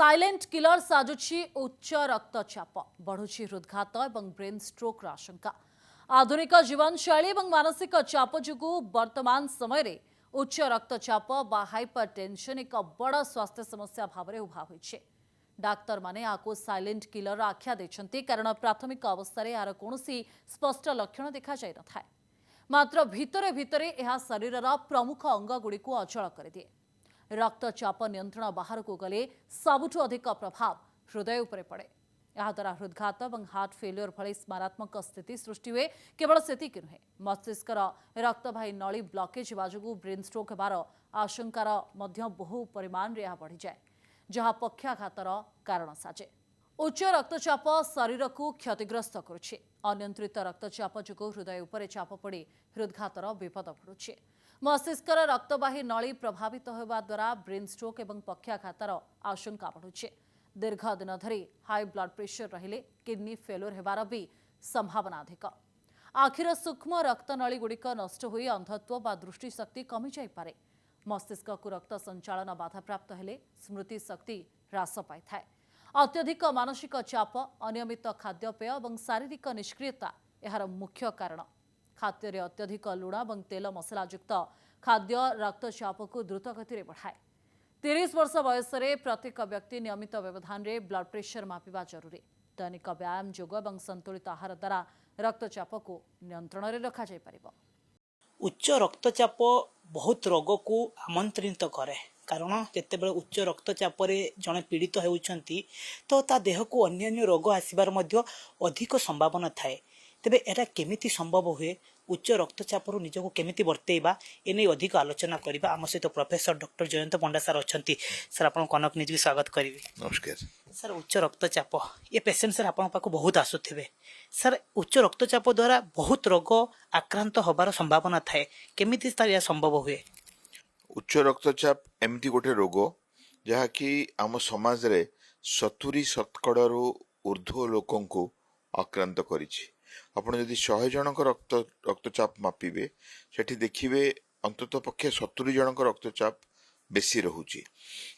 Silent killer साजुची उच्च रक्तचाप बढ़ुची हृदघात और ब्रेन स्ट्रोक आशंका। आधुनिक जीवनशैली और मानसिक चाप जो वर्तमान समय रे उच्च रक्तचाप बा हाइपरटेंशन एक बड़ स्वास्थ्य समस्या भाव में उभा होइछे। डाक्तर माने आको साइलेंट किलर आख्या देछंती कारण प्राथमिक अवस्था यार कौनसी स्पष्ट लक्षण देखा जाय नथाय। मात्र भितरे भितरे यह शरीरर प्रमुख अंग गुड़ी को अचल कर दिए। रक्तचाप नियंत्रण बाहर को गले सबुठ अधिक प्रभाव हृदय उपरे पड़े। याद्वारा हृदघात और हार्ट फेल्योर भली मारात्मक स्थिति सृष्टि हुए। केवल सेतिक नुहे, मस्तिष्कर रक्तवाही नली ब्लकेज जो ब्रेन स्ट्रोक होबार आशंकार बहु परिमाण में बढ़ी जाए, जहाँ पक्षाघातर कारण साजे। उच्च रक्तचाप शरीर को क्षतिग्रस्त करुछे। अनियंत्रित रक्तचाप जो हृदय उपरे चाप पड़ी हृदघातर विपद बढ़ुछे। मस्तिष्कर रक्तवाही नली प्रभावित होगा द्वारा ब्रेन स्ट्रोक और पक्षाघातर आशंका बढ़ुछे। दीर्घ दिन धरी हाई ब्लड प्रेशर रहिले किडनी फेल्योर होबार भी संभावना अधिक। आखिर सूक्ष्म रक्तनली गुड़िक नष्ट हुई अंधत्व बा दृष्टिशक्ति कमी जाइपारे। मस्तिष्क को रक्त संचालन बाधाप्राप्त हेले स्मृति शक्ति ह्रास पाई थाए। अत्यधिक मानसिक चाप, अनियमित खाद्यपेय और शारीरिक निष्क्रियता यार मुख्य कारण। खाद्य अत्यधिक लुण और तेल मसलायुक्त खाद्य रक्तचाप को द्रुत गति बढ़ाए। 30 वर्ष बयस प्रत्येक व्यक्ति नियमित व्यवधान में ब्लड प्रेशर मापिबा जरूरी। दैनिक व्यायाम, योग और संतुलित आहार द्वारा रक्तचाप को नियंत्रण में रखा जाय परिबो। उच्च रक्तचाप बहुत रोग को आमंत्रित करे, कारण जितेबाला उच्च रक्तचाप जड़े पीड़ित होती तो ता देह को अन्य रोग आसबार अधिक संभावना थाए। तेबे एटा केमिति संभव हुए, उच्च रक्तचाप निजको केमिति बर्तेइबा एने अधिक आलोचना करबा। आम सहित प्रोफेसर डॉक्टर जयंत पंडा सर अछंती। सर आपण कनक न्यूज स्वागत करिवे। नमस्कार सर। उच्च रक्तचाप ये पेशेंट सर आपण पाखु बहुत आसुथिबे। सर, उच्च रक्तचाप द्वारा बहुत रोग आक्रांत होबार संभावना थाए, केमिति सर या संभव हुए? उच्च रक्तचाप एमती गोटे रोग जहाँकि आम समाज रे 70% ऊर्ध्व लोकों को आक्रांत करिछि। आपण यदि 100 जनक रक्तचाप मापिबे सेठी देखिबे अंतत पक्षे 70 जनक रक्तचाप बेसी रहुछि।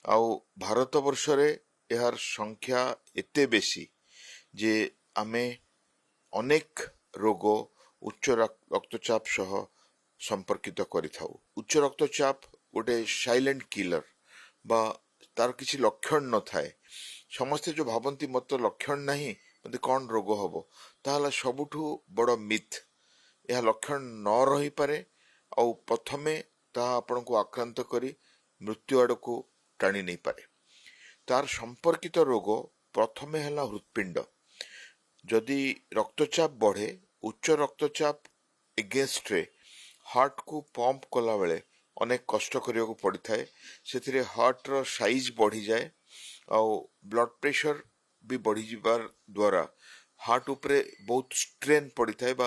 आउ भारत वर्ष रे यार संख्या एते बेसी जे आमे अनेक रोग उच्च रक्तचाप सह संपर्कित करिथाउ। उच्च रक्तचाप गोटे साइलेंट किलर बा तार किसी लक्षण न थाए। समस्ते जो भावती मत लक्षण नहीं, मत कौन रोग हम, ताहला सबुठु बड़ मिथ। यह लक्षण न रही पारे और प्रथमे ता आपण को आक्रांत करी मृत्यु आड़ को टाणी नहीं पारे। तार संपर्कित रोग प्रथमे है हृत्पिंड। जदि रक्तचाप बढ़े, उच्च रक्तचाप एगेंस्ट रे हार्ट को पंप कला बेले अनेक कष्ट करिया को पड़ी थाए। से हार्ट रो साइज बढ़ी जाए और ब्लड प्रेशर भी बढ़ी जिबार द्वारा हार्ट उपरे बहुत स्ट्रेन पड़ी थाए बा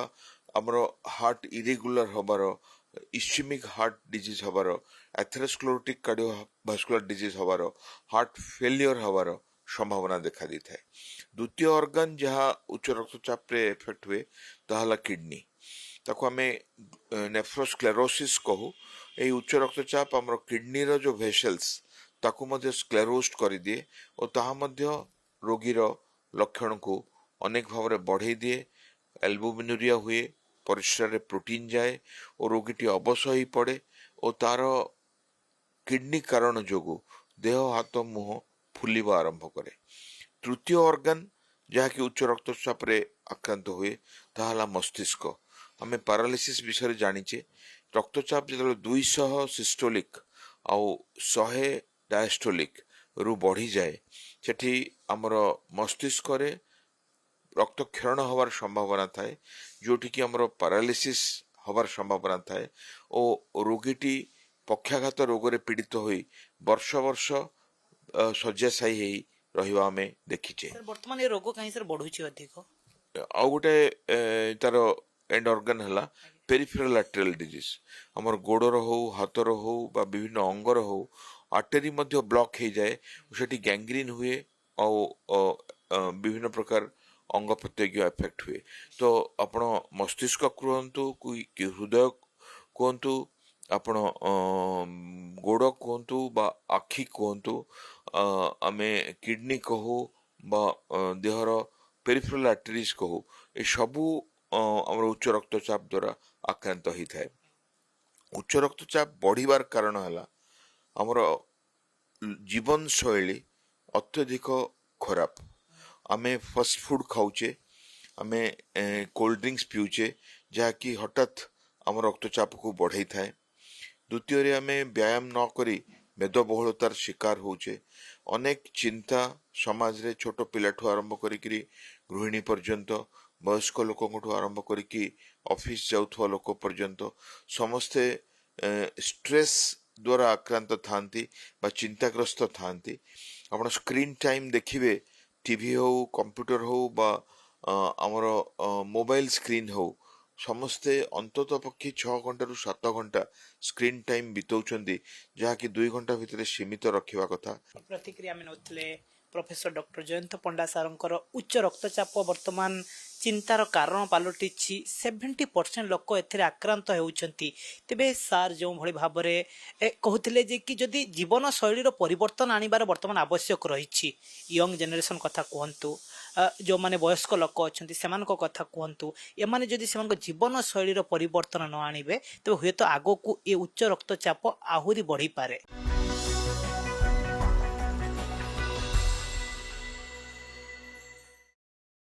हमरो हार्ट इरेगुलर हबार, इस्केमिक हार्ट डिजीज हबार, एथेरोस्क्लेरोटिक कार्डियोवास्कुलर डिजीज हबार, हार्ट फेलियर हबार संभावना देखा दी थाए। द्वितीय ऑर्गन जहाँ उच्च रक्तचाप रे इफेक्ट हुए ताहला किडनी। ताको आमे नेफ्रोस्क्लेरोसिस कहू। ए उच्च रक्तचाप हमर किडनी रो जो वेसल्स ताको मध्य स्क्लेरोस्ड कर दिए और ताहा मध्य रोगीर लक्षण को अनेक भाव में बढ़े दिए। एल्बुमिनुरिया हुए, परिस्रा रे प्रोटीन जाए और रोगीटी अबस ही पड़े और तार किडनी कारण जोगु देह हाथ मुह फुलिबा आरंभ करे। तृतीय ऑर्गन जहाँकि उच्च रक्तचाप रे आक्रांत हुए ताहला मस्तिष्क। आमे पैरालिसिस विषय जानिचे। रक्तचाप जो 200 सिस्टोलिक आउ 100 डायस्टोलिक रु बढ़ी जाए, सेठी आमर मस्तिष्क रे रक्तक्षरण हवार संभावना थाए, जोटी कि आमर पैरालिसिस हवार संभावना थाए और रोगीटी पक्षाघात रोग रे पीड़ित होई वर्ष वर्ष शଯ୍याशायी हेई रहिबा आमे देखिचे। सर, वर्तमान ये रोग कहीं सर बढ़ुछि अधिक? आउ गोटे तार एंड ऑर्गन हला पेरिफेरल आर्टेरियल डिजीज। हमर गोड़र हो, हाथर हो बा विभिन्न अंगर हो आर्टेरी मध्य ब्लॉक हो जाए, सेठी गैंग्रीन हुए और विभिन्न प्रकार अंग प्रत्यंग इफेक्ट हुए। तो आपण मस्तिष्क कहतु कि हृदय कहतु ଆପଣ ଗୋଡ଼ କୁହନ୍ତୁ ବା ଆଖି କୁହନ୍ତୁ, ଆମେ କିଡନୀ କହୁ ବା ଦେହର ପେରିଫେରାଲ ଆର୍ଟେରିଜ କହୁ, ଏସବୁ ଆମର ଉଚ୍ଚ ରକ୍ତଚାପ ଦ୍ୱାରା ଆକ୍ରାନ୍ତ ହେଇଥାଏ। ଉଚ୍ଚ ରକ୍ତଚାପ ବଢ଼ିବାର କାରଣ ହେଲା ଆମର ଜୀବନଶୈଳୀ ଅତ୍ୟଧିକ ଖରାପ। ଆମେ ଫାଷ୍ଟ ଫୁଡ୍ ଖାଉଛେ, ଆମେ କୋଲ୍ଡ ଡ୍ରିଙ୍କସ୍ ପିଉଛେ, ଯାହାକି ହଠାତ୍ ଆମ ରକ୍ତଚାପକୁ ବଢ଼େଇଥାଏ। ଦ୍ୱିତୀୟରେ ଆମେ ବ୍ୟାୟାମ ନ କରି ମେଦବହୁଳତାର ଶିକାର ହଉଛେ। ଅନେକ ଚିନ୍ତା ସମାଜରେ ଛୋଟ ପିଲାଠୁ ଆରମ୍ଭ କରିକିରି ଗୃହିଣୀ ପର୍ଯ୍ୟନ୍ତ, ବୟସ୍କ ଲୋକଙ୍କଠୁ ଆରମ୍ଭ କରିକି ଅଫିସ ଯାଉଥିବା ଲୋକ ପର୍ଯ୍ୟନ୍ତ ସମସ୍ତେ ଷ୍ଟ୍ରେସ୍ ଦ୍ୱାରା ଆକ୍ରାନ୍ତ ଥାନ୍ତି ବା ଚିନ୍ତାଗ୍ରସ୍ତ ଥାନ୍ତି। ଆପଣ ସ୍କ୍ରିନ୍ ଟାଇମ୍ ଦେଖିବେ, ଟିଭି ହଉ, କମ୍ପ୍ୟୁଟର ହଉ ବା ଆମର ମୋବାଇଲ ସ୍କ୍ରିନ୍ ହଉ, ସମସ୍ତେ ଅନ୍ତତଃ ପକ୍ଷେ 6 ଘଣ୍ଟାରୁ 7 ଘଣ୍ଟା ସ୍କ୍ରିନ୍ ଟାଇମ୍ ବିତଉଛନ୍ତି, ଯାହାକି 2 ଘଣ୍ଟା ଭିତରେ ସୀମିତ ରଖିବା କଥା। ପ୍ରତିକ୍ରିୟା ଆମେ ନେଉଥିଲେ ପ୍ରଫେସର ଡକ୍ଟର ଜୟନ୍ତ ପଣ୍ଡା ସାରଙ୍କର। ଉଚ୍ଚ ରକ୍ତଚାପ ବର୍ତ୍ତମାନ ଚିନ୍ତାର କାରଣ ପାଲଟିଛି। 70% ଲୋକ ଏଥିରେ ଆକ୍ରାନ୍ତ ହେଉଛନ୍ତି। ତେବେ ସାର୍ ଯେଉଁଭଳି ଭାବରେ କହୁଥିଲେ ଯେ କି ଯଦି ଜୀବନଶୈଳୀର ପରିବର୍ତ୍ତନ ଆଣିବାର ବର୍ତ୍ତମାନ ଆବଶ୍ୟକ ରହିଛି, ୟଙ୍ଗ ଜେନେରେସନ୍ କଥା କୁହନ୍ତୁ, ଯେଉଁମାନେ ବୟସ୍କ ଲୋକ ଅଛନ୍ତି ସେମାନଙ୍କ କଥା କୁହନ୍ତୁ, ଏମାନେ ଯଦି ସେମାନଙ୍କ ଜୀବନଶୈଳୀର ପରିବର୍ତ୍ତନ ନ ଆଣିବେ ତେବେ ହୁଏତ ଆଗକୁ ଏ ଉଚ୍ଚ ରକ୍ତଚାପ ଆହୁରି ବଢ଼ିପାରେ।